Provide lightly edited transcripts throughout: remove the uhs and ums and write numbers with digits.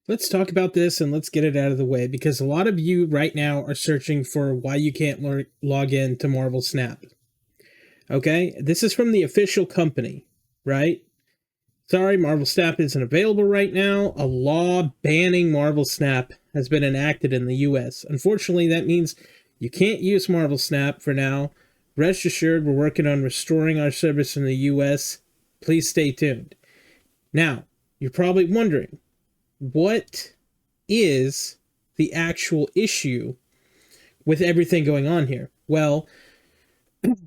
Let's talk about this and let's get it out of the way because a lot of you right now are searching for why you can't log in to Marvel Snap. Okay, this is from the official company, right? Sorry, Marvel Snap isn't available right now. A law banning Marvel Snap has been enacted in the US. Unfortunately, that means you can't use Marvel Snap for now. Rest assured, we're working on restoring our service in the US. Please stay tuned. Now, you're probably wondering, what is the actual issue with everything going on here? Well,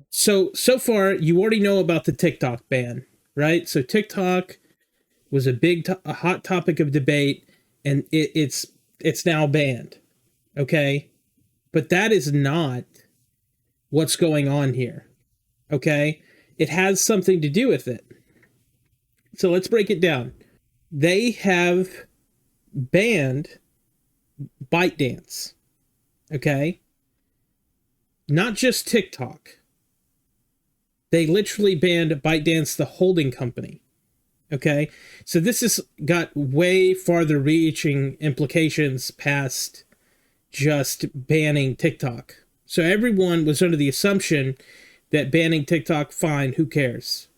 so far you already know about the TikTok ban, right? So TikTok was a hot topic of debate, and it's now banned. Okay, but that is not what's going on here. Okay, it has something to do with it. So let's break it down. They have banned ByteDance. Okay, not just TikTok. They literally banned ByteDance, the holding company. Okay, so this has got way farther reaching implications past just banning TikTok. So everyone was under the assumption that banning TikTok, fine, who cares?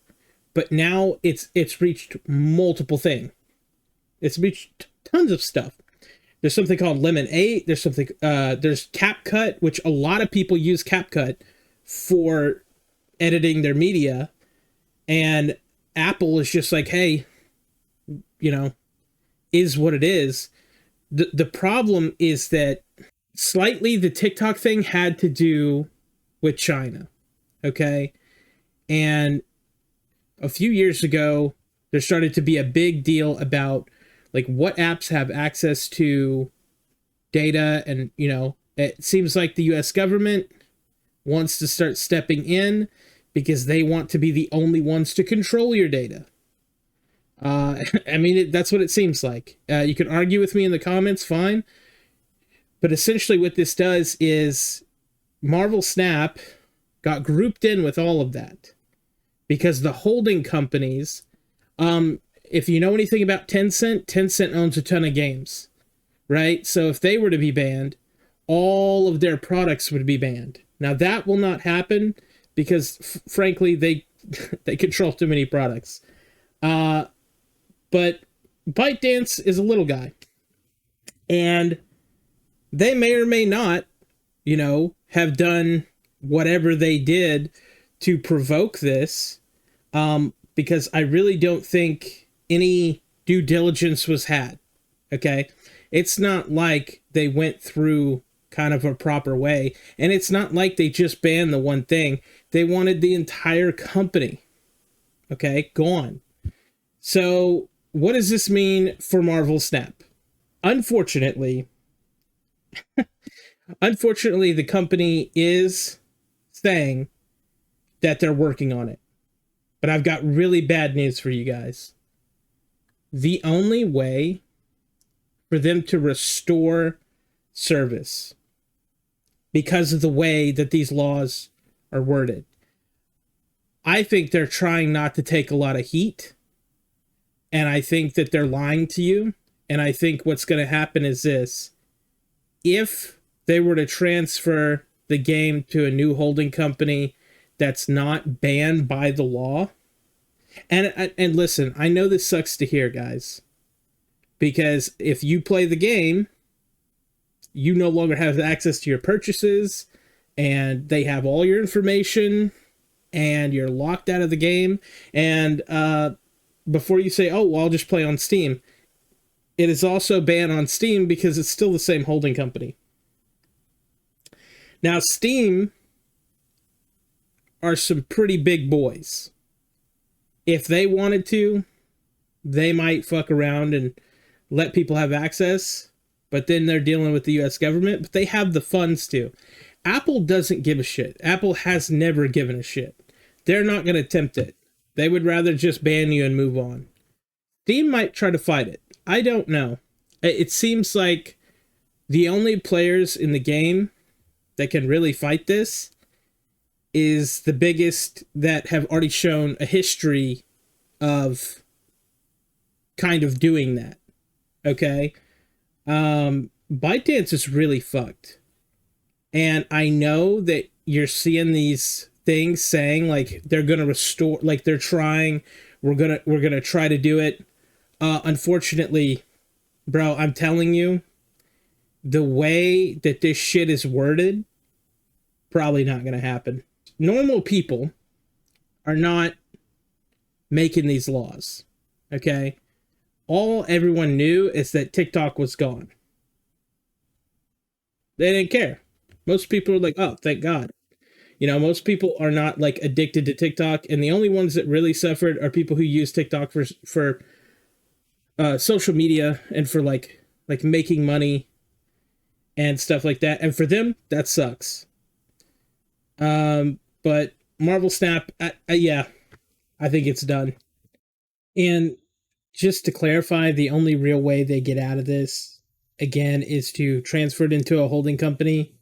But now it's reached multiple things. It's reached tons of stuff. There's something called Lemon 8. There's CapCut, which a lot of people use CapCut for editing their media, and Apple is just like, hey, is what it is. The problem is that slightly the TikTok thing had to do with China, okay? And a few years ago, there started to be a big deal about like what apps have access to data, and it seems like the US government wants to start stepping in because they want to be the only ones to control your data. I mean, that's what it seems like. You can argue with me in the comments, fine. But essentially what this does is Marvel Snap got grouped in with all of that because the holding companies, if you know anything about Tencent owns a ton of games, right? So if they were to be banned, all of their products would be banned. Now that will not happen because frankly, they control too many products. But ByteDance is a little guy, and they may or may not, have done whatever they did to provoke this, because I really don't think any due diligence was had. Okay, it's not like they went through kind of a proper way, and it's not like they just banned the one thing. They wanted the entire company, okay, gone. So what does this mean for Marvel Snap? Unfortunately, the company is saying that they're working on it. But I've got really bad news for you guys. The only way for them to restore service, because of the way that these laws are worded, I think they're trying not to take a lot of heat. And I think that they're lying to you. And I think what's going to happen is this. If they were to transfer the game to a new holding company that's not banned by the law, and listen, I know this sucks to hear, guys, because if you play the game, you no longer have access to your purchases, and they have all your information, and you're locked out of the game. And before you say, oh, well, I'll just play on Steam, it is also banned on Steam because it's still the same holding company. Now, Steam are some pretty big boys. If they wanted to, they might fuck around and let people have access, but then they're dealing with the US government, but they have the funds to. Apple doesn't give a shit. Apple has never given a shit. They're not going to attempt it. They would rather just ban you and move on. Steam might try to fight it. I don't know. It seems like the only players in the game that can really fight this is the biggest that have already shown a history of kind of doing that. Okay? ByteDance is really fucked. And I know that you're seeing these things saying like they're gonna restore, like they're trying, we're gonna try to do it. Unfortunately, bro, I'm telling you, the way that this shit is worded, probably not gonna happen. Normal people are not making these laws. Okay? All everyone knew is that TikTok was gone. They didn't care. Most people are like, oh, thank God. You know, most people are not like addicted to TikTok, and the only ones that really suffered are people who use TikTok for social media and for like making money and stuff like that. And for them, that sucks. But Marvel Snap, yeah, I think it's done. And just to clarify, the only real way they get out of this again is to transfer it into a holding company,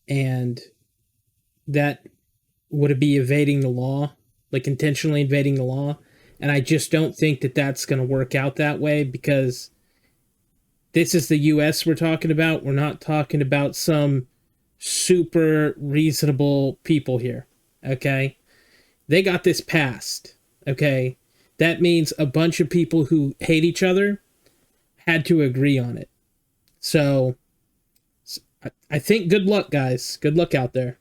and that would be evading the law, like intentionally evading the law. And I just don't think that that's going to work out that way, because this is the US we're talking about. We're not talking about some super reasonable people here. Okay? They got this passed. Okay? That means a bunch of people who hate each other had to agree on it. So I think good luck, guys. Good luck out there.